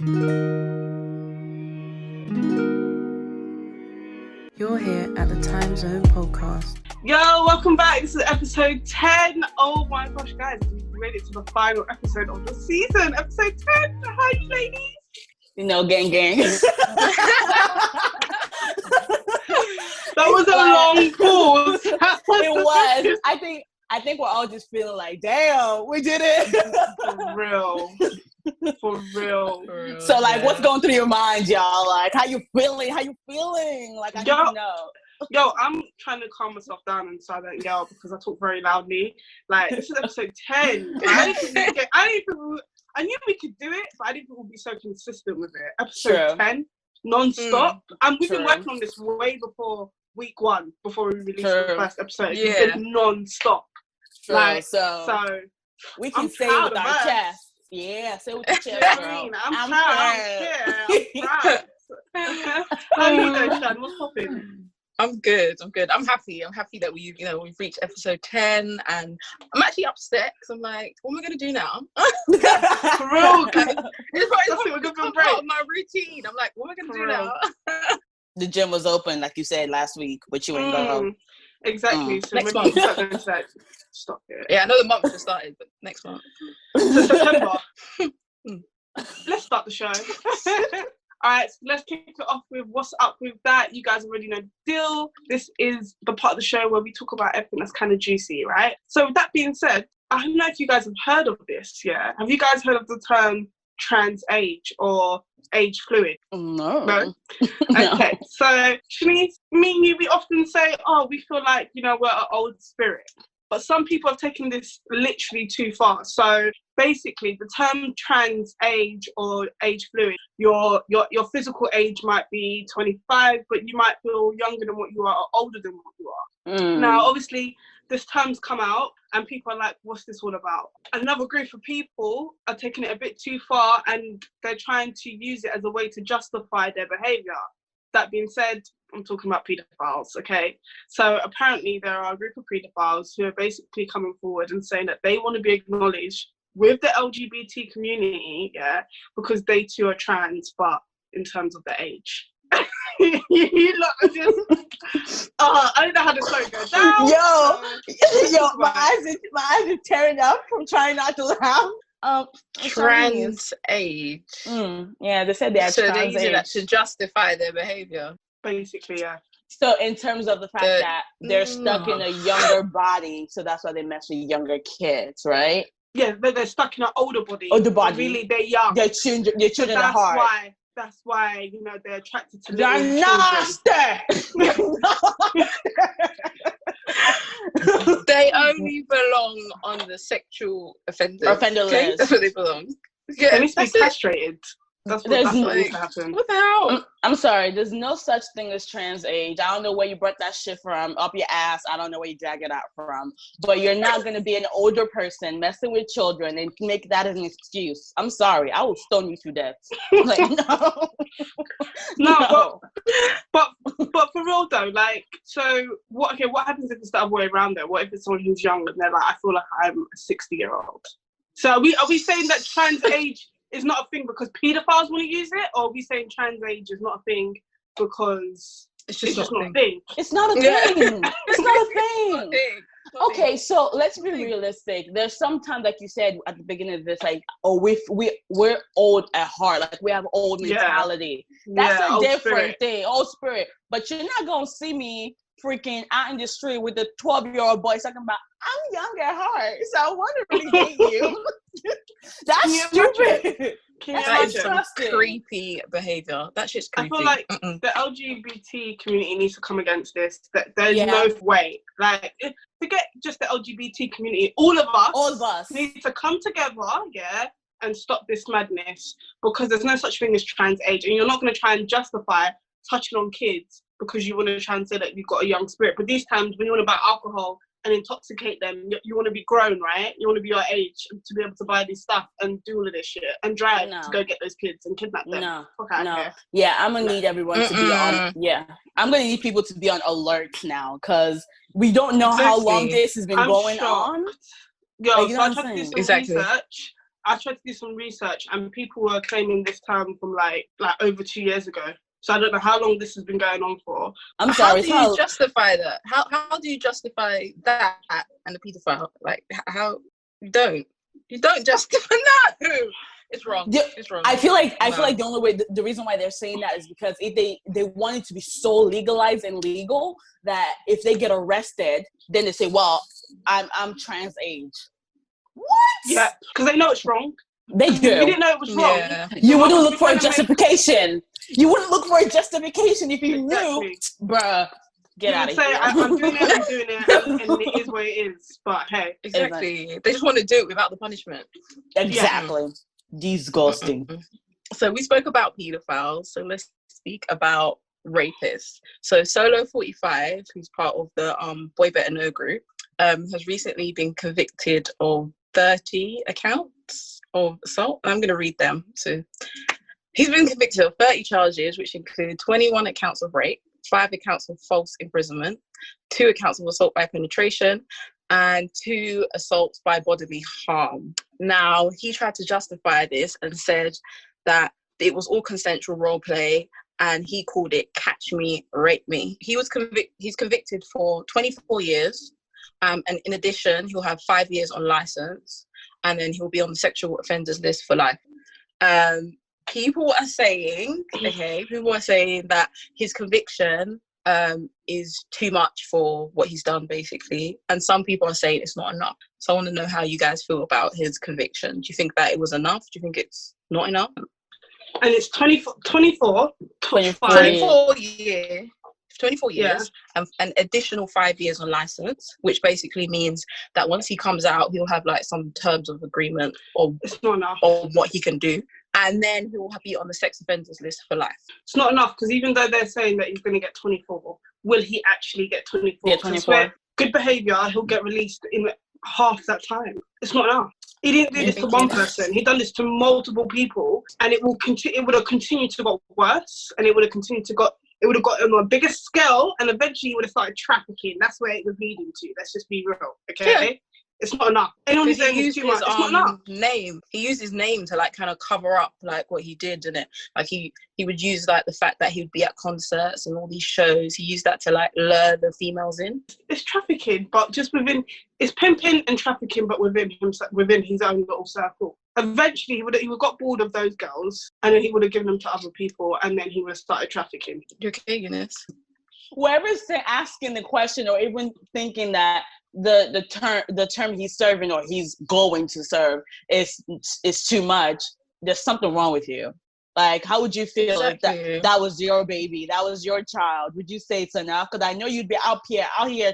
You're here at the TimeZonePodcast. Yo, welcome back. This is episode 10. Oh my gosh, guys, we've made it to the final episode of the season. Episode 10. Hi, ladies. You know, gang. That was a long pause. It was. I think we're all just feeling like, damn, we did it. For real. So, like, what's going through your mind, y'all? Like, how you feeling? Like, I need to know. Yo, I'm trying to calm myself down and silent yell because I talk very loudly. Like, this is episode 10. I knew we could do it, but I didn't think we'd be so consistent with it. Episode 10, non-stop. And we've been working on this way before week 1, before we released the first episode. Yeah. It's been non-stop. Like, so we can say it with our chest. Yeah, say it with your chest, girl. I'm proud. How are you doing, Shan? What's popping? I'm good. I'm happy that we've reached episode 10, and I'm actually upset because I'm like, what am I gonna do now? For real, it's part of my routine. I'm like, what am I gonna do now? The gym was open, like you said last week, but you ain't go. Exactly. So next month. Stop it. Yeah, I know the month just started, but next month. So September. Let's start the show. All right, so let's kick it off with what's up with that. You guys already know the deal. This is the part of the show where we talk about everything that's kind of juicy, right? So with that being said, I don't know if you guys have heard of this, yeah? Have you guys heard of the term TRANSAGE or age fluid? No. Okay, so Shanice, me and you, we often say, oh, we feel like, we're an old spirit. But some people have taken this literally too far. So basically, the term trans age or age fluid, your physical age might be 25, but you might feel younger than what you are or older than what you are. Now, obviously, this term's come out and people are like, what's this all about? Another group of people are taking it a bit too far and they're trying to use it as a way to justify their behaviour. That being said, I'm talking about paedophiles, okay? So apparently there are a group of paedophiles who are basically coming forward and saying that they want to be acknowledged with the LGBT community, yeah, because they too are trans, but in terms of the age. You lot are just, I don't know how to slow go down. Yo, my eyes are tearing up from trying not to laugh. Trans age. Yeah, they said they are so trans they use age. that to justify their behavior. Basically, yeah. So in terms of the fact that they're stuck in a younger body, so that's why they mess with younger kids, right? Yeah, they're stuck in an older body. Really, they're young. Their children are hard. That's why, they're attracted to they're nasty. They only belong on the sexual offender list. That's where they belong. Yeah, they need to be castrated. That's what needs to happen. What the hell? I'm sorry. There's no such thing as trans age. I don't know where you brought that shit from, up your ass. I don't know where you drag it out from. But you're not going to be an older person messing with children and make that as an excuse. I'm sorry. I will stone you to death. Like, no. But for real though, like, so what happens if it's the other way around though? What if it's someone who's young and they're like, I feel like I'm a 60-year-old? So are we saying that trans age is not a thing because paedophiles want to use it, or are we saying trans age is not a thing because it's just not a thing? It's not a thing. It's not a thing. Okay, so let's be realistic. There's sometimes, like you said at the beginning of this, like, we're old at heart, like we have old mentality. That's a different thing, old spirit. But you're not gonna see me freaking out in the street with a 12-year-old boy talking about, I'm young at heart, so I want to really date you. That's stupid. That is some creepy behavior. That shit's creepy. I feel like the LGBT community needs to come against this. That there's no way. Like, forget just the LGBT community. All of us need to come together, and stop this madness, because there's no such thing as trans age, and you're not going to try and justify touching on kids because you want to try and say that you've got a young spirit. But these times when you want to buy alcohol and intoxicate them, you want to be grown, right? You want to be your age to be able to buy this stuff and do all of this shit and drive to go get those kids and kidnap them. No. Yeah, I'm gonna need everyone to be on. Yeah, I'm gonna need people to be on alert now, because we don't know how long this has been going on. Yo, so I tried to do some research. I tried to do some research, and people were claiming this term from like over 2 years ago. So I don't know how long this has been going on for. I'm sorry. How do you justify that? How do you justify that and the paedophile? Like, how you don't justify no. It's wrong. It's wrong. I feel like the only way, the reason why they're saying that is because if they want it to be so legalized and legal that if they get arrested, then they say, well, I'm trans age. What? Yeah, because they know it's wrong. They do. We didn't know it was wrong. Yeah. You wouldn't look for a justification. You wouldn't look for a justification if you knew, bruh. Get out of here. I'm doing it, and it is what it is. But hey, exactly. They just want to do it without the punishment. Exactly. Yeah. Disgusting. So we spoke about pedophiles. So let's speak about rapists. So Solo 45, who's part of the Boy Better Know group, has recently been convicted of 30 accounts of assault. I'm going to read them. So he's been convicted of 30 charges, which include 21 accounts of rape, 5 accounts of false imprisonment, 2 accounts of assault by penetration, and 2 assaults by bodily harm. Now, he tried to justify this and said that it was all consensual role play, and he called it catch me, rape me. He's convicted for 24 years, and in addition, he'll have 5 years on license, and then he'll be on the sexual offenders list for life. People are saying that his conviction is too much for what he's done, basically. And some people are saying it's not enough. So I want to know how you guys feel about his conviction. Do you think that it was enough? Do you think it's not enough? And it's 24 years. 24 years, and an additional 5 years on license, which basically means that once he comes out, he'll have like some terms of agreement of what he can do, and then he'll be on the sex offenders list for life. It's not enough, because even though they're saying that he's going to get 24, will he actually get 24? Yeah, 24. Good behaviour, he'll get released in half that time. It's not enough. He didn't do this to one person. He done this to multiple people, and it would have continued to got worse, and it would have continued to got. It would have got on a bigger scale, and eventually he would have started trafficking. That's where it was leading to. Let's just be real, okay? Yeah. It's not enough. Anyone who's saying it's too much, it's not enough. He used his name to like kind of cover up like what he did, didn't it? Like he would use like the fact that he would be at concerts and all these shows. He used that to like lure the females in. It's trafficking, but just within. It's pimping and trafficking, but within his own little circle. Eventually, he would have got bored of those girls, and then he would have given them to other people, and then he would have started trafficking. You okay, Eunice? Whoever's asking the question, or even thinking that the term he's serving or he's going to serve is too much, there's something wrong with you. Like, how would you feel if that was your baby, that was your child? Would you say it's enough? Because I know you'd be out here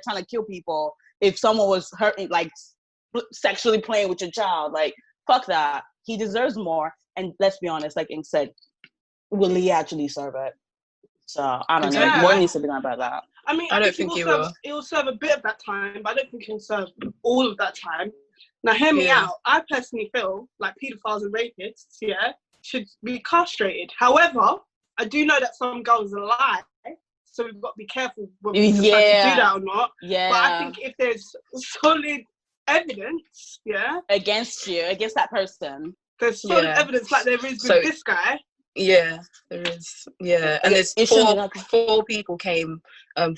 trying to kill people if someone was hurting, like sexually playing with your child. Like, fuck that. He deserves more. And let's be honest, like Ink said, will he actually serve it? So I don't know. More needs to be done about that. I mean, I don't think he will. He will serve a bit of that time, but I don't think he'll serve all of that time. Now, hear me out. I personally feel like paedophiles and rapists, should be castrated. However, I do know that some girls lie, so we've got to be careful whether we decide to do that or not. Yeah. But I think if there's solid evidence, against that person, there's solid evidence like there is with this guy. Yeah, there is. Yeah, and there's four people came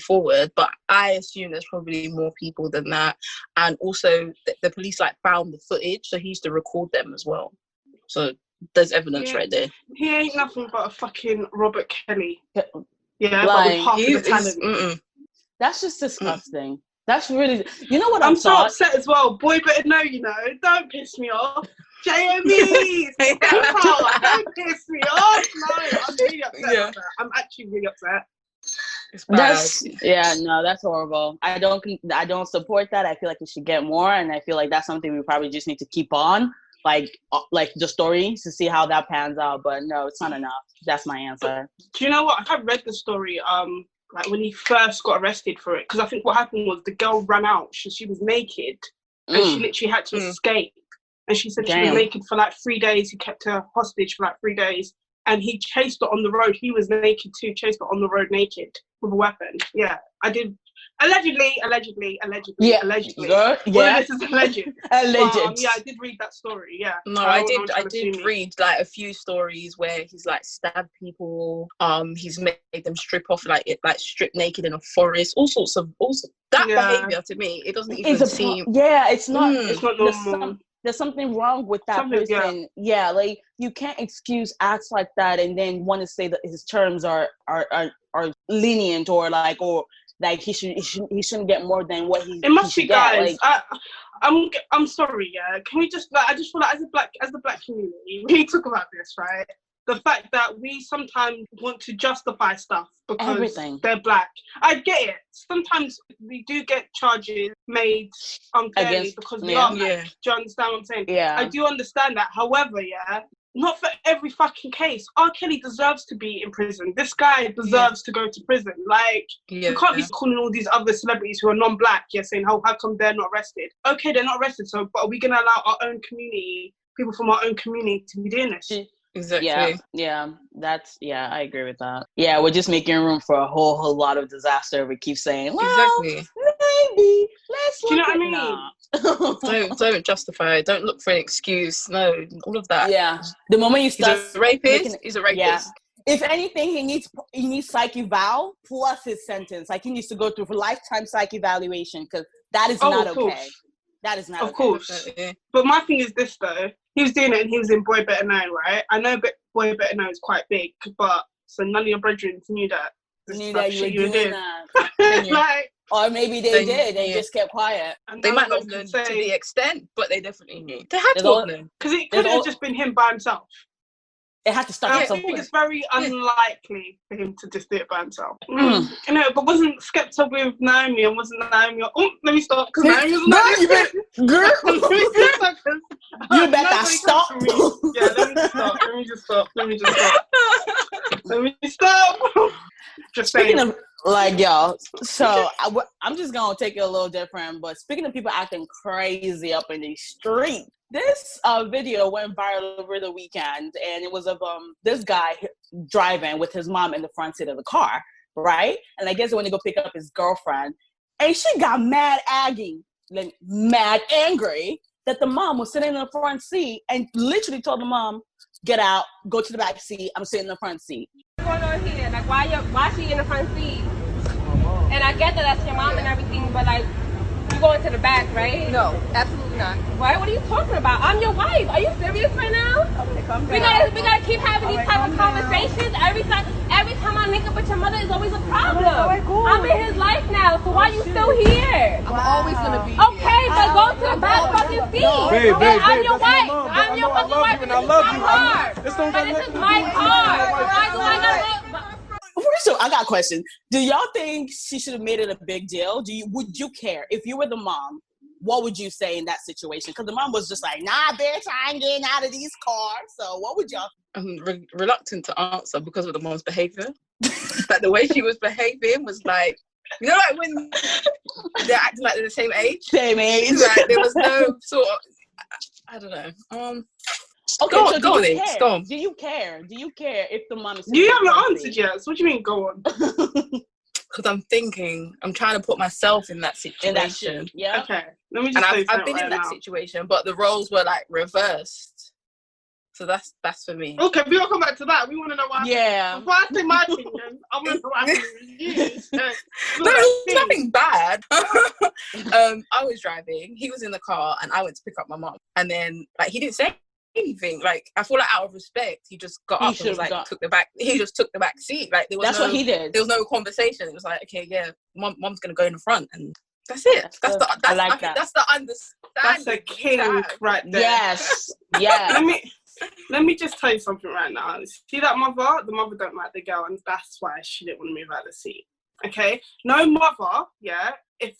forward, but I assume there's probably more people than that. And also, the police like found the footage, so he used to record them as well. So there's evidence right there. He ain't nothing but a fucking Robert Kelly. Yeah, like, but with half of the talent. That's just disgusting. That's really, you know what I'm so upset as well. Boy better know, don't piss me off. JME, don't piss me off. No, I'm really upset about that. I'm actually really upset. It's bad. That's horrible. I don't support that. I feel like we should get more, and I feel like that's something we probably just need to keep on, like the story, to see how that pans out. But no, it's not enough. That's my answer. Do you know what? I read the story. Like when he first got arrested for it, because I think what happened was the girl ran out. She was naked, and she literally had to escape. And she said she was naked for like 3 days. He kept her hostage for like 3 days, and he chased her on the road. He was naked too, chased her on the road naked with a weapon. Yeah, I did. Allegedly. Yeah. All of this is alleged. Alleged. Yeah, I did read that story. Yeah. No, I did read like a few stories where he's like stabbed people. He's made them strip off, like strip naked in a forest. All sorts of that behavior to me. It doesn't even seem. It's not. It's not normal. There's something wrong with that person. Yeah, like you can't excuse acts like that and then want to say that his terms are lenient or like he shouldn't get more than what he. It must be, guys. Like, I'm sorry. Yeah, can we just I just feel like as the black community, we talk about this, right? The fact that we sometimes want to justify stuff because they're black. I get it. Sometimes we do get charges made unfairly because we are black. Yeah. Do you understand what I'm saying? Yeah. I do understand that. However, not for every fucking case. R. Kelly deserves to be in prison. This guy deserves to go to prison. Like, you can't be calling all these other celebrities who are non-black, saying, how come they're not arrested? Okay, they're not arrested, but are we going to allow our own community, people from our own community to be doing this? Exactly. I agree with that. Yeah, we're just making room for a whole lot of disaster. We keep saying, well, maybe let's look. Do you know what I mean? Don't justify it. Don't look for an excuse. No, all of that. Yeah, the moment you start, he's a rapist. Yeah. If anything, he needs psych eval plus his sentence. Like he needs to go through lifetime psych evaluation because that is not okay. That is not okay. Of course. But my thing is this though. He was doing it and he was in Boy Better Known, right? I know Boy Better Known is quite big, but so none of your brethren knew that. You were doing that. Or maybe they did. They just kept quiet. And they might not have known to the extent, but they definitely knew. They had to have known. Because it could have just been him by himself. It had to start at some point. I think it's very unlikely for him to just do it by himself. But wasn't Skepta with Naomi and wasn't Naomi... Oh, let me stop, because Naomi was not... Girl, you better stop. Yeah, let me just stop. Just saying. Speaking of, like, y'all, so I'm just going to take it a little different, but speaking of people acting crazy up in the street, this video went viral over the weekend, and it was of this guy driving with his mom in the front seat of the car, right? And I guess when he go pick up his girlfriend, and she got mad angry that the mom was sitting in the front seat and literally told the mom, get out, go to the back seat, I'm sitting in the front seat. What's going on here? Like, why she in the front seat? And I get that that's your mom and everything, but like, you going to the back, right? No, absolutely not. Why? What are you talking about? I'm your wife. Are you serious right now? Okay, calm down. We gotta keep having these type of conversations. Every time I link up with your mother, is always a problem. I'm in his life now, so why are you still here? I'm always gonna be okay, here. but go to the back fucking seat. Babe, I'm your wife. I'm your fucking wife. And I love you. This is my car. Why do I gotta? So I got a question. Do y'all think she should have made it a big deal? Would you care if you were the mom? What would you say in that situation? Because the mom was just like, "Nah, bitch, I ain't getting out of these cars." So what would y'all? I'm reluctant to answer because of the mom's behavior. Like the way she was behaving was like, you know, like when they're acting like they're the same age. Like there was no sort of, I don't know. Okay, go so on. Do you care? Do you care if the mom is... You haven't answered yet, so what do you mean, go on? Because I'm trying to put myself in that situation. Yeah. Okay. Let me just I've been in that situation, but the roles were like reversed. So that's for me. Okay, we will come back to that. We want to know why. Yeah. Before I say my opinion, I want to know why No, it was nothing bad. I was driving. He was in the car, and I went to pick up my mom. And then, like, he didn't say anything. Like, I feel like out of respect, he just got up and was like, he just took the back seat. Like, there was what he did. There was no conversation. It was like, okay, yeah, mom's gonna go in the front, and that's it. That's the understanding. That's a king right there. Yes. Yeah. Let me just tell you something right now. See that mother? The mother don't like the girl, and that's why she didn't want to move out of the seat. Okay? No mother, yeah, if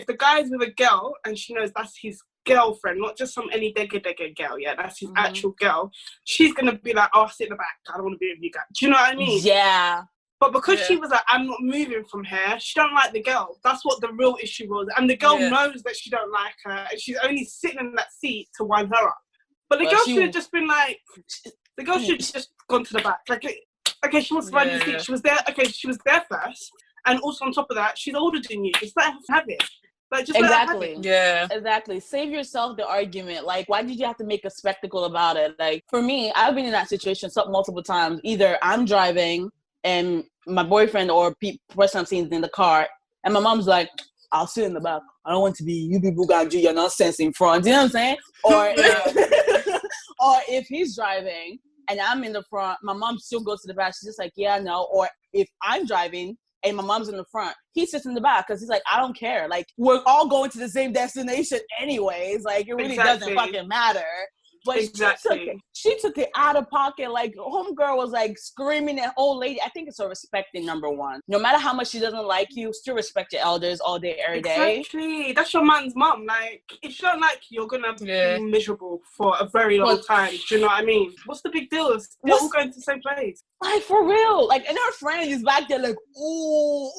the guy's with a girl and she knows that's his girlfriend, not just some any digger girl, yeah, that's his actual girl, she's gonna be like, oh, sit in the back, I don't want to be with you guys. Do you know what I mean? Yeah. But because she was like, I'm not moving from here, she don't like the girl. That's what the real issue was. And the girl knows that she don't like her, and she's only sitting in that seat to wind her up. But the girl should have just been like, The girl should have just gone to the back. Like, okay, she wants to ride the seat. She was there. Okay, she was there first, and also on top of that, she's older than you. Just let her have it. Like, just let her have it. Yeah. Exactly. Save yourself the argument. Like, why did you have to make a spectacle about it? Like, for me, I've been in that situation multiple times. Either I'm driving and my boyfriend or person I'm seeing is in the car, and my mom's like, I'll sit in the back. I don't want to be, you people gotta do your nonsense in front. You know what I'm saying? Or, or if he's driving and I'm in the front, my mom still goes to the back. She's just like, yeah, no. Or if I'm driving and my mom's in the front, he sits in the back because he's like, I don't care. Like, we're all going to the same destination anyways. Like, it really doesn't fucking matter. But she took it out of pocket. Like, homegirl was like screaming at old lady. I think it's a respecting number one. No matter how much she doesn't like you, still respect your elders all day, every day. Exactly. That's your man's mum. Like, if she don't like you, you're gonna be miserable for a very long time. Do you know what I mean? What's the big deal? They're all going to the same place. Like, for real. Like, and her friend is back there like, ooh.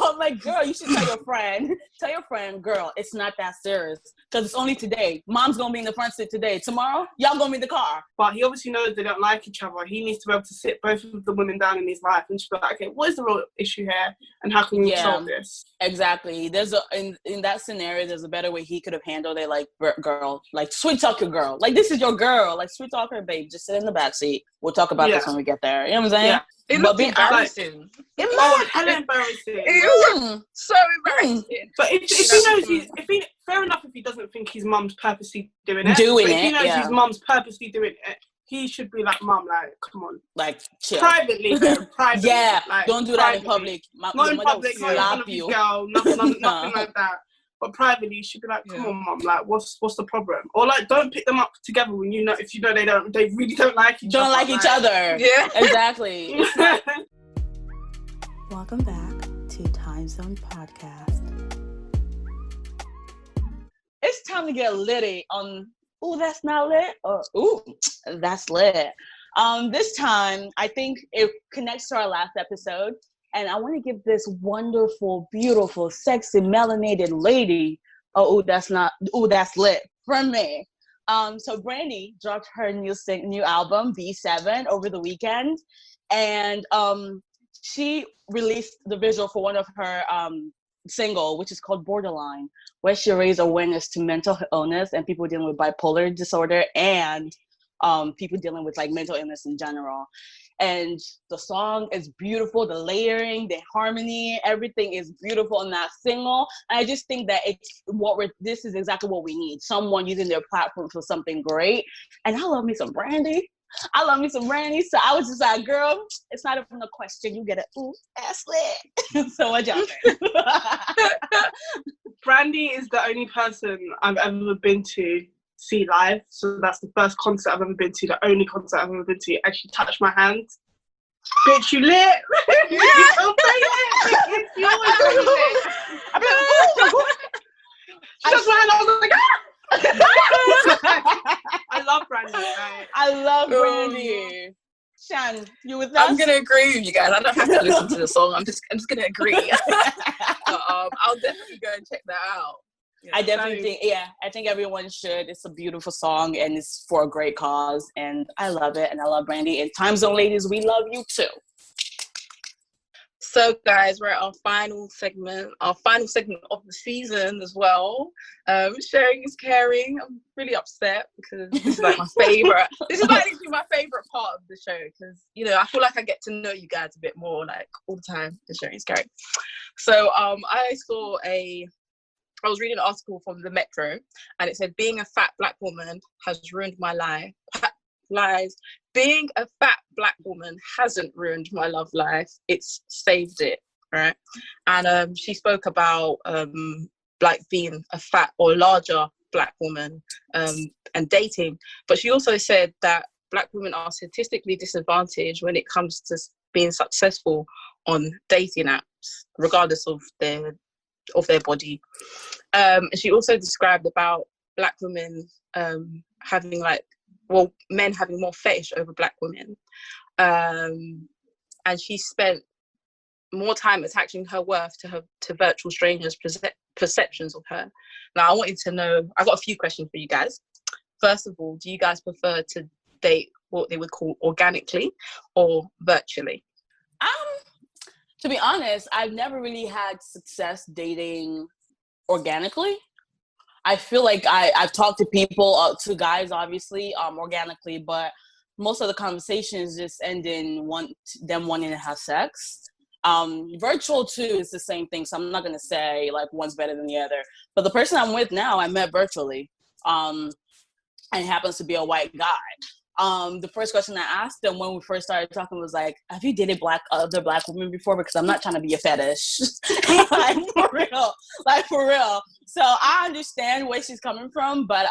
I'm like, girl, you should tell your friend. Tell your friend, girl, it's not that serious. Because it's only today. Mom's going to be in the front seat today. Tomorrow, y'all going to be in the car. But he obviously knows they don't like each other. He needs to be able to sit both of the women down in his life and just be like, okay, what is the real issue here? And how can we solve this? Exactly. There's in that scenario, there's a better way he could have handled it. Like, girl, like, sweet talk your girl. Like, this is your girl. Like, sweet talk her, babe. Just sit in the back seat. We'll talk about this when we get there. You know what I'm saying? Yeah. It looked embarrassing. Hella embarrassing. It was so embarrassing. But if he knows fair enough if he doesn't think his mum's purposely doing it. But if he knows his mum's purposely doing it, he should be like, Mum, like, come on. Like, chill. Privately, though. Privately. Yeah, like, don't do that in public. Not in public, not in front of his girl, nothing like that. But privately, you should be like, come on, Mum, like, what's the problem? Or, like, don't pick them up together when you know, if you know they really don't like each other. Don't like each other. Yeah. Exactly. Welcome back to TimeZonePodcast. It's time to get litty on, ooh, that's not lit, or ooh, that's lit. This time, I think it connects to our last episode. And I want to give this wonderful, beautiful, sexy, melanated lady, that's lit, from me. So Brandy dropped her new album, B7, over the weekend. And she released the visual for one of her single, which is called Borderline, where she raised awareness to mental illness and people dealing with bipolar disorder and people dealing with like mental illness in general. And the song is beautiful, the layering, the harmony, everything is beautiful in that single. And I just think that this is exactly what we need. Someone using their platform for something great. And I love me some Brandy. So I was just like, girl, it's not even a question. You get it. Ooh, that's lit. So what y'all think? Brandy is the only person I've ever been to see live, so that's the first concert I've ever been to, the only concert I've ever been to. Actually touched my hand. Bitch, you lit? You can't say it. You always do it. I'm like, ooh. She touched my hand, I was like, ah! I love Brandy. Right? I love Brandy. Shan, you with us? I'm gonna agree with you guys. I don't have to listen to the song. I'm just gonna agree. But, I'll definitely go and check that out. Yeah, I definitely think, I think everyone should. It's a beautiful song and it's for a great cause. And I love it. And I love Brandy. And Time Zone ladies, we love you too. So guys, we're at our final segment of the season as well. Sharing is caring. I'm really upset because this is like my favorite. This is like literally my favorite part of the show because, you know, I feel like I get to know you guys a bit more like all the time. The sharing is caring. So I was reading an article from the Metro and it said, being a fat black woman has ruined my life. Lies. Being a fat black woman hasn't ruined my love life. It's saved it, right? And she spoke about like being a fat or larger black woman and dating. But she also said that black women are statistically disadvantaged when it comes to being successful on dating apps, regardless of their body. She also described about black women having men having more fetish over black women. And she spent more time attaching her worth to virtual strangers' perceptions of her. Now, I wanted to know, I've got a few questions for you guys. First of all, do you guys prefer to date what they would call organically or virtually? To be honest, I've never really had success dating organically. I feel like I've talked to people, to guys, obviously, organically, but most of the conversations just end in them wanting to have sex. Virtual too is the same thing, so I'm not gonna say like one's better than the other. But the person I'm with now, I met virtually, and it happens to be a white guy. The first question I asked them when we first started talking was like, "Have you dated other black women before? Because I'm not trying to be a fetish." like for real. So I understand where she's coming from, but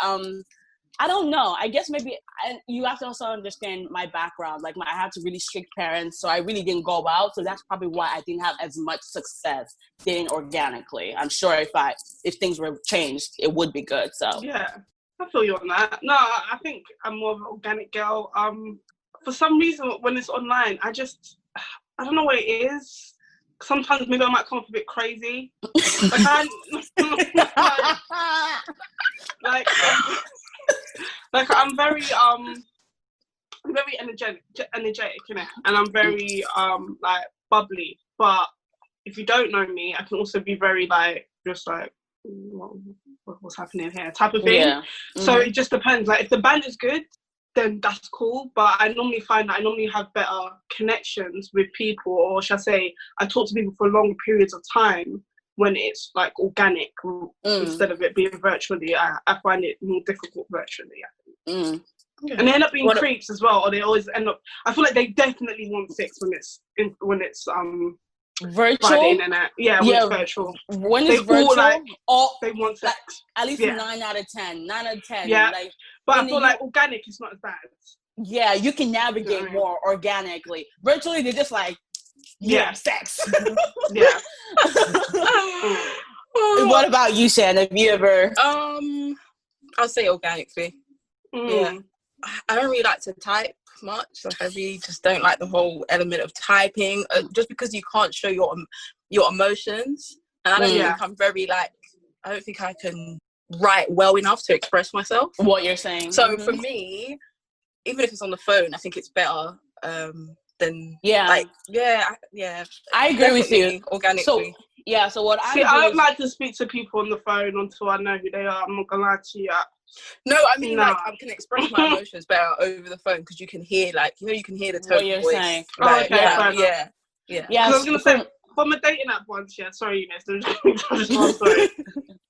I don't know. I guess maybe you have to also understand my background. Like I had really strict parents, so I really didn't go out. So that's probably why I didn't have as much success dating organically. I'm sure if things were changed, it would be good. So yeah, I feel you on that. No, I think I'm more of an organic girl. For some reason, when it's online, I don't know what it is. Sometimes maybe I might come off a bit crazy. I'm very energetic, innit? And I'm very like bubbly. But if you don't know me, I can also be very like just like what's happening here type of thing. Yeah. Mm-hmm. So it just depends. Like if the band is good, then that's cool. But I normally find that I normally have better connections with people, or shall I say, I talk to people for long periods of time when it's like organic instead of it being virtually. I find it more difficult virtually, I think. And they end up being creeps as well, or they always end up, I feel like they definitely want sex when it's virtual. By the internet. Yeah, when it's virtual. When it's virtual, they want sex. At least 9 out of 10. 9 out of 10. Yeah. Like, but I feel like organic is not as bad. Yeah, you can navigate more organically. Virtually, they're just like, sex. Yeah. What about you, Shannon? Have you ever? I'll say organically. Yeah. I don't really like to type much. Like I really just don't like the whole element of typing, just because you can't show your emotions. And I don't think I'm very like, I don't think I can write well enough to express myself. What you're saying. So for me, even if it's on the phone, I think it's better than I agree with you. Organically. So what I don't like to speak to people on the phone until I know who they are. I'm not gonna lie to you. No, I mean like I can express my emotions better over the phone because you can hear you can hear the tone of your voice. Saying. Like, yeah. I was gonna say from a dating app once. Yeah, sorry, Eunice.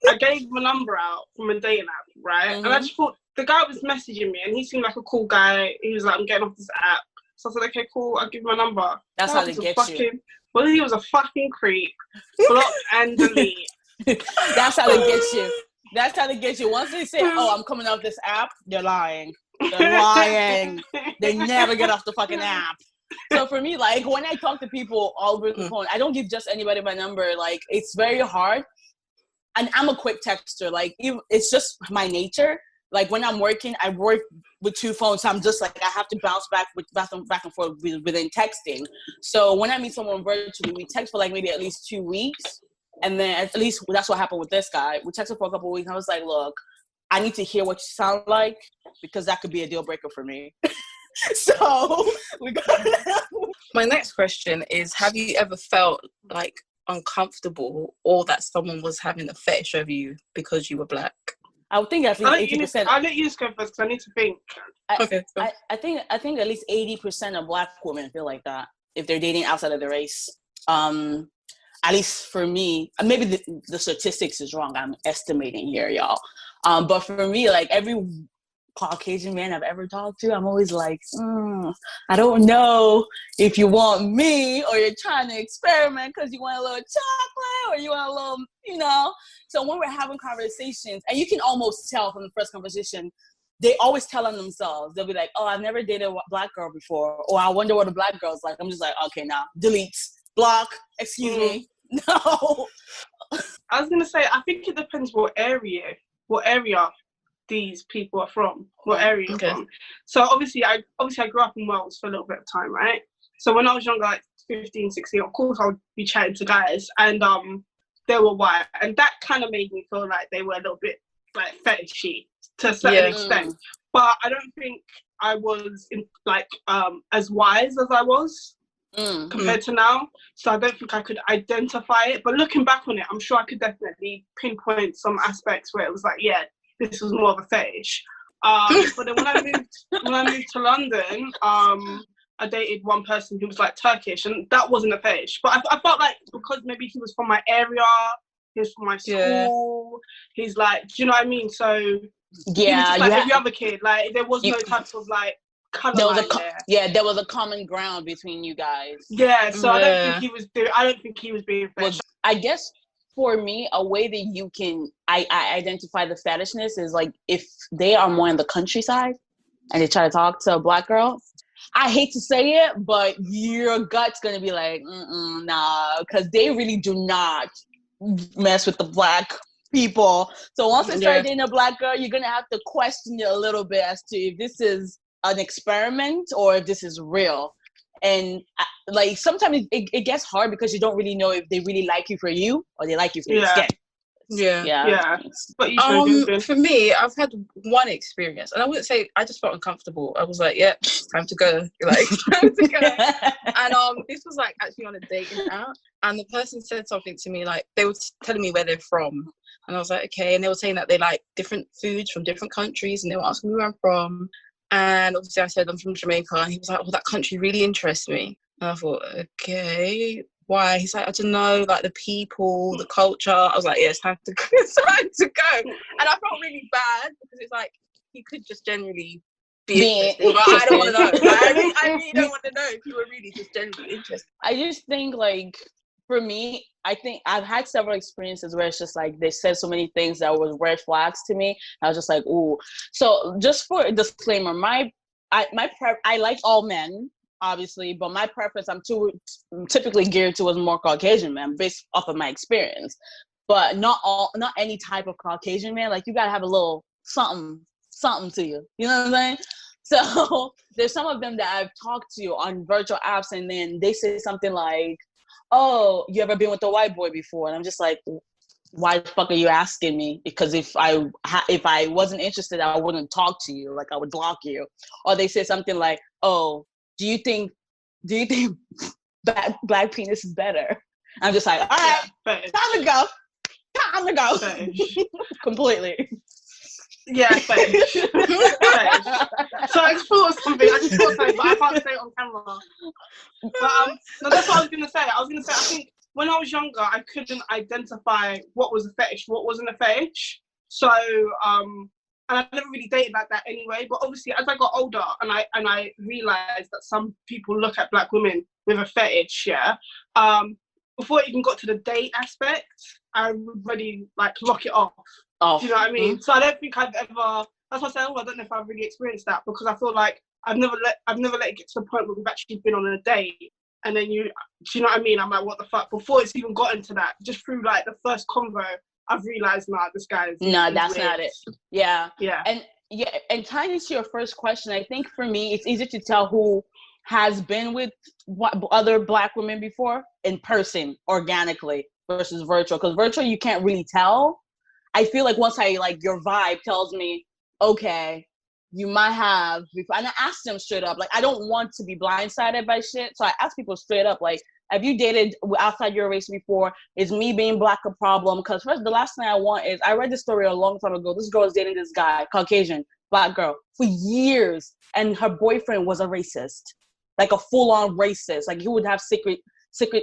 I gave my number out from a dating app, right? And I just thought the guy was messaging me, and he seemed like a cool guy. He was like, "I'm getting off this app," so I said, "Okay, cool. I'll give you my number." That's how they get you. Well, he was a fucking creep. Block and delete. That's how they get you. That's how they get you. Once they say, "Oh, I'm coming off this app," they're lying. They're lying. They never get off the fucking app. So for me, like when I talk to people all over the phone, I don't give just anybody my number. Like it's very hard. And I'm a quick texter. Like it's just my nature. Like when I'm working, I work with 2 phones. So I'm just like, I have to bounce back and forth within texting. So when I meet someone virtually, we text for like maybe at least 2 weeks. And then at least that's what happened with this guy. We texted for a couple of weeks. And I was like, look, I need to hear what you sound like because that could be a deal breaker for me. So we got My next question is, have you ever felt like uncomfortable or that someone was having a fetish over you because you were black? I would think at least 80%. I'll let you go first because I need to think. I think at least 80% of black women feel like that if they're dating outside of the race. At least for me, maybe the statistics is wrong. I'm estimating here, y'all. But for me, like every Caucasian man I've ever talked to, I'm always like, I don't know if you want me or you're trying to experiment because you want a little chocolate or you want a little, So when we're having conversations, and you can almost tell from the first conversation, they always tell on themselves. They'll be like, oh, I've never dated a black girl before. Or I wonder what a black girl's like. I'm just like, okay, now delete, block, excuse me. No. I was going to say, I think it depends what area these people are from, what area you're from. So obviously I grew up in Wales for a little bit of time, right? So when I was younger, like 15, 16, of course I would be chatting to guys, and they were white, and that kind of made me feel like they were a little bit like fetishy to a certain extent. But I don't think I was as wise as I was compared to now. So I don't think I could identify it. But looking back on it, I'm sure I could definitely pinpoint some aspects where it was like, yeah, this was more of a fetish. But then when I moved to London, I dated one person who was like Turkish, and that wasn't a fetish. But I felt like because maybe he was from my area, he was from my school, he's like, do you know what I mean? So he was just like every other kid. Like there was no type of like colour line there. There was a common ground between you guys. Yeah, so I don't think he was being fetish. Well, I guess for me, a way that you can I identify the fetishness is like if they are more in the countryside and they try to talk to a black girl. I hate to say it, but your gut's gonna be like, nah, because they really do not mess with the black people. So once they start dating a black girl, you're gonna have to question it a little bit as to if this is an experiment or if this is real. And like sometimes it gets hard because you don't really know if they really like you for you or they like you for your skin. Yeah. But for me, I've had one experience, and I wouldn't say I just felt uncomfortable. I was like, yeah, time to go. Like, time to go. And this was like actually on a dating app, and the person said something to me like they were telling me where they're from, and I was like, okay. And they were saying that they like different foods from different countries, and they were asking me where I'm from. And obviously, I said I'm from Jamaica, and he was like, "Oh, that country really interests me." And I thought, okay. Why? He's like, I don't know, like the people, the culture. I was like, yeah, it's time to go. It's time to go. And I felt really bad because it's like he could just generally be interested, but I don't want to know. Like, I really don't want to know if you were really just genuinely interested. I just think like for me, I think I've had several experiences where it's just like they said so many things that was red flags to me. I was just like, ooh. So just for a disclaimer, I like all men. Obviously, but my preference, I'm typically geared towards more Caucasian men based off of my experience. But not any type of Caucasian man. Like you gotta have a little something to you. You know what I'm saying? So there's some of them that I've talked to on virtual apps, and then they say something like, "Oh, you ever been with a white boy before?" And I'm just like, why the fuck are you asking me? Because if I wasn't interested, I wouldn't talk to you. Like I would block you. Or they say something like, "Oh, do you think black penis is better?" I'm just like, all right, time to go. Completely. Yeah, fetish. So I just thought of something, but I can't say it on camera. But no, that's what I was gonna say. I think when I was younger, I couldn't identify what was a fetish, what wasn't a fetish. So and I never really dated like that anyway. But obviously, as I got older and I realised that some people look at black women with a fetish, before it even got to the date aspect, I would really like lock it off. Do you know what I mean? So I don't think I've ever. That's what I said. I don't know if I've really experienced that because I feel like I've never let it get to the point where we've actually been on a date. And then do you know what I mean? I'm like, what the fuck? Before it's even gotten to that, just through like the first convo, I've realised, this guy is that's weird. not it. Yeah. And tying into your first question, I think for me, it's easier to tell who has been with other black women before in person, organically, versus virtual. Because virtual, you can't really tell. I feel like once your vibe tells me, okay, you might have before. And I ask them straight up, like, I don't want to be blindsided by shit. So I ask people straight up, like, have you dated outside your race before? Is me being black a problem? Because first, the last thing I want is, I read this story a long time ago. This girl is dating this guy, Caucasian, black girl, for years. And her boyfriend was a racist, like a full-on racist. Like he would have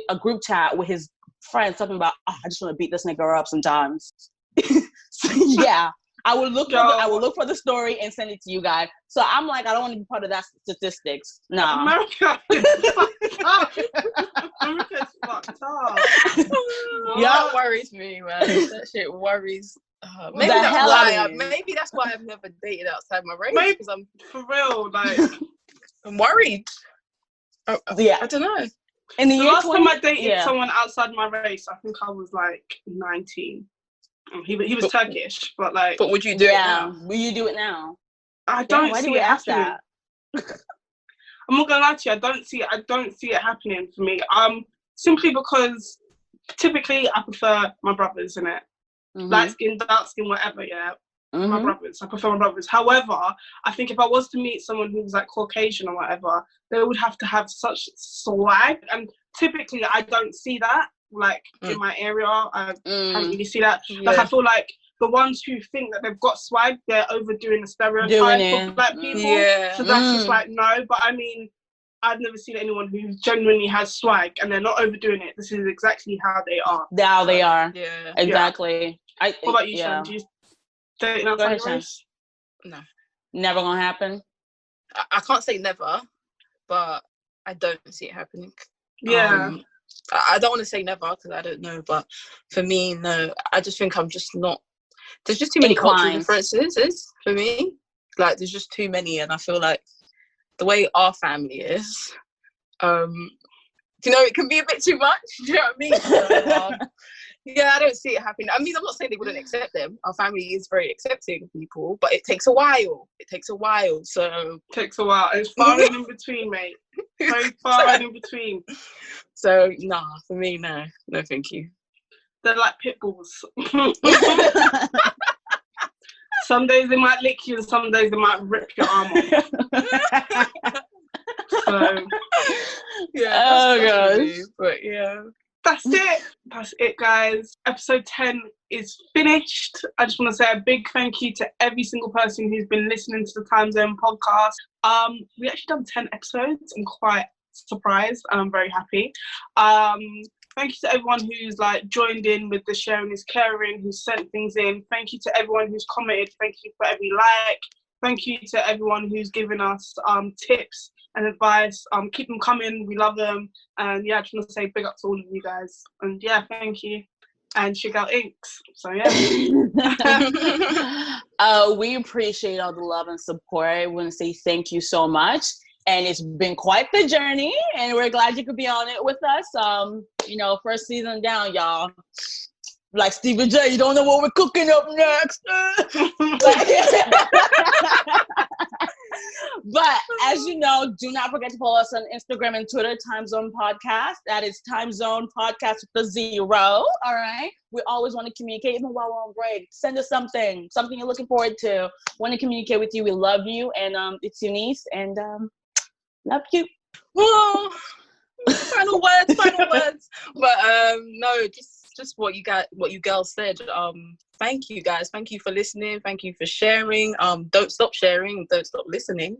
a group chat with his friends talking about, I just want to beat this nigga up sometimes. So, yeah. I will look for the story and send it to you guys. So I'm like, I don't want to be part of that statistics. Nah. America is fucked up. America's fucked up. That worries me, man. That shit worries. Maybe that's why I've never dated outside my race. Because I'm for real, like I'm worried. I don't know. In the last time I dated someone outside my race, I think I was like 19. He was Turkish, but like. But would you do it now? Will you do it now? I don't why see do we it ask happening. that? I'm not gonna lie to you. I don't see it happening for me. Simply because typically I prefer my brothers, innit? Light skin, dark skin, whatever. Yeah. my brothers. I prefer my brothers. However, I think if I was to meet someone who was like Caucasian or whatever, they would have to have such swag. And typically, I don't see that. Like in my area, I can't really see that. Like I feel like the ones who think that they've got swag, they're overdoing the stereotype of black people. So that's just like no. But I mean, I've never seen anyone who genuinely has swag and they're not overdoing it. This is exactly how they are. How they are. Yeah. Exactly. What about you, Shan? Do you date an outside race? No. Never gonna happen? I can't say never, but I don't see it happening. Yeah. I don't want to say never because I don't know, but for me, no. I just think I'm just not. There's just too many cultural differences for me. Like, there's just too many, and I feel like the way our family is, it can be a bit too much. Do you know what I mean? So, yeah, I don't see it happening. I mean, I'm not saying they wouldn't accept them. Our family is very accepting of people, but it takes a while. So takes a while. It's far and in between, mate. So far and in between. So nah, for me, no, thank you. They're like pit bulls. Some days they might lick you, and some days they might rip your arm off. So yeah, gosh. But yeah. That's it, guys. Episode 10 is finished. I just want to say a big thank you to every single person who's been listening to the TimeZone podcast. We actually done 10 episodes. I'm quite surprised and I'm very happy. Thank you to everyone who's like joined in with the sharing is caring, who sent things in. Thank you to everyone who's commented. Thank you for every like. Thank you to everyone who's given us tips and advice. Keep them coming. We love them. And yeah, I just want to say big up to all of you guys. And yeah, thank you. And check out Inks. So yeah. We appreciate all the love and support. I want to say thank you so much. And it's been quite the journey. And we're glad you could be on it with us. First season down, y'all. Like Stephen J, you don't know what we're cooking up next. But as you know, do not forget to follow us on Instagram and Twitter, TimeZonePodcast. That is TimeZonePodcast with a 0. All right. We always want to communicate, even while we're on break. Send us something you're looking forward to. Want to communicate with you. We love you. And it's Eunice. And love you. Oh, final words. But no, just what you girls said. Thank you guys. Thank you for listening. Thank you for sharing. Don't stop sharing. Don't stop listening.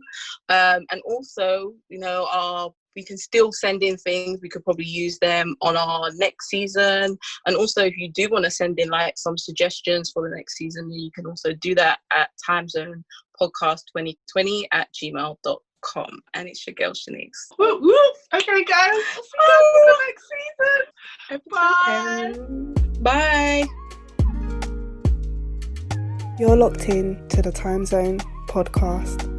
And also, we can still send in things. We could probably use them on our next season. And also, if you do want to send in like some suggestions for the next season, you can also do that at TimeZonePodcast2020@gmail.com. And it's your girl Shanice. Woo, woo. Okay, guys. See you in the next season. Bye. Bye. You're locked in to the TimeZone podcast.